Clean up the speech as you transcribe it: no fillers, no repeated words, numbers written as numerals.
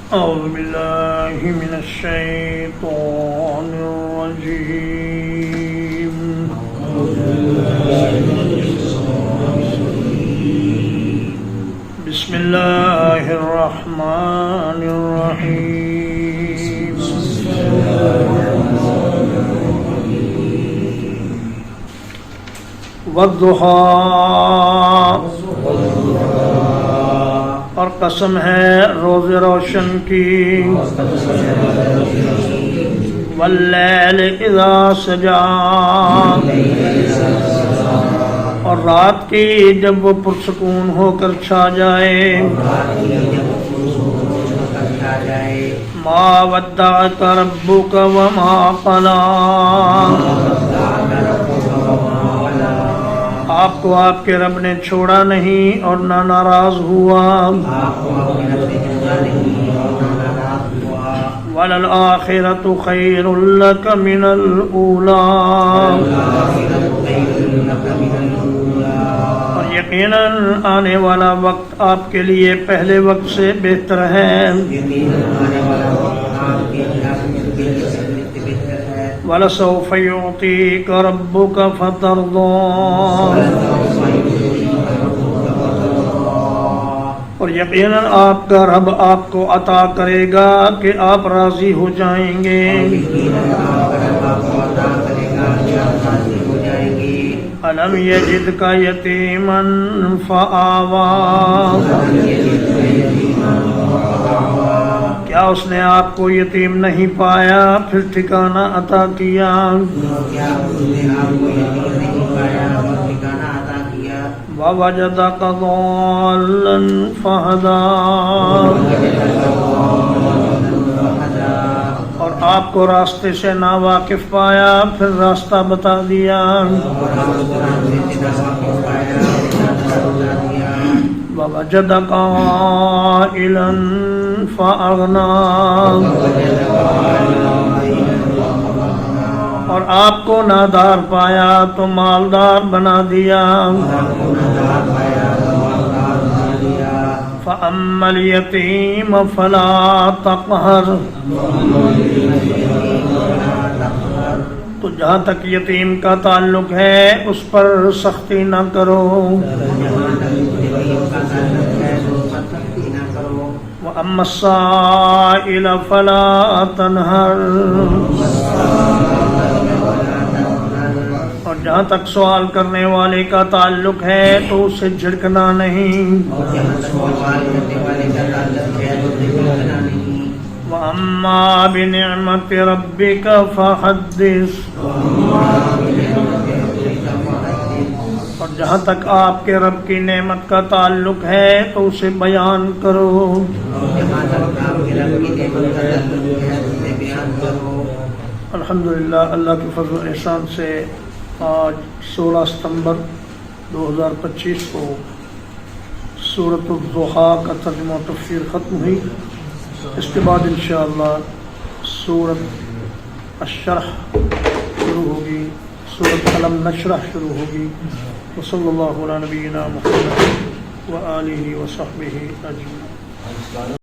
أعوذ بالله من الشيطان الرجيم بسم الله الرحمن الرحيم والضحى اور قسم ہے روز روشن کی واللیل اذا سجا اور رات کی جب وہ پرسکون ہو کر چھا جائے ما ودعک ربک وما قلا آپ کو آپ کے رب نے چھوڑا نہیں اور نہ ناراض ہوا وَلَلْآخِرَةُ خَيْرٌ لَكَ مِنَ الْأُولَىٰ اور یقیناً آنے والا وقت آپ کے لیے پہلے وقت سے بہتر ہے وَلَسَوْفَ يُعْطِيكَ رَبُّكَ فَتَرْضَىٰ اور یقیناً آپ کا رب آپ کو عطا کرے گا کہ آپ راضی ہو جائیں گے أَلَمْ يَجِدْكَ يَتِيمًا فَآوَىٰ کیا اس نے آپ کو یتیم نہیں پایا پھر ٹھکانہ عطا کیا وَوَجَدَكَ ضَالًّا فَهَدَىٰ اور آپ کو راستے سے ناواقف پایا پھر راستہ بتا دیا وَوَجَدَكَ عَائِلًا فَأَغْنَىٰ اور آپ کو نادار پایا تو مالدار بنا دیا فَأَمَّا الْيَتِيمَ فَلَا تَقْهَرْ تو جہاں تک یتیم کا تعلق ہے اس پر سختی نہ کرو وَأَمَّا السَّائِلَ فَلَا تَنْهَرْ اور جہاں تک سوال کرنے والے کا تعلق ہے تو اسے جھڑکنا نہیں وَأَمَّا بِنِعْمَةِ رَبِّكَ فَحَدِّثْ اور جہاں تک آپ کے رب کی نعمت کا تعلق ہے تو اسے بیان کرو الحمدللہ اللہ کے فضل و احسان سے آج 16 ستمبر 2025 کو سورۃ الضحیٰ کا ترجمہ و تفسیر ختم ہوئی اس کے بعد انشاءاللہ سورۃ الشرح شروع ہوگی سورۃ الم نشرح شروع ہوگی وصلی اللہ علی نبینا محمد وآلہ وصحبہ اجمعین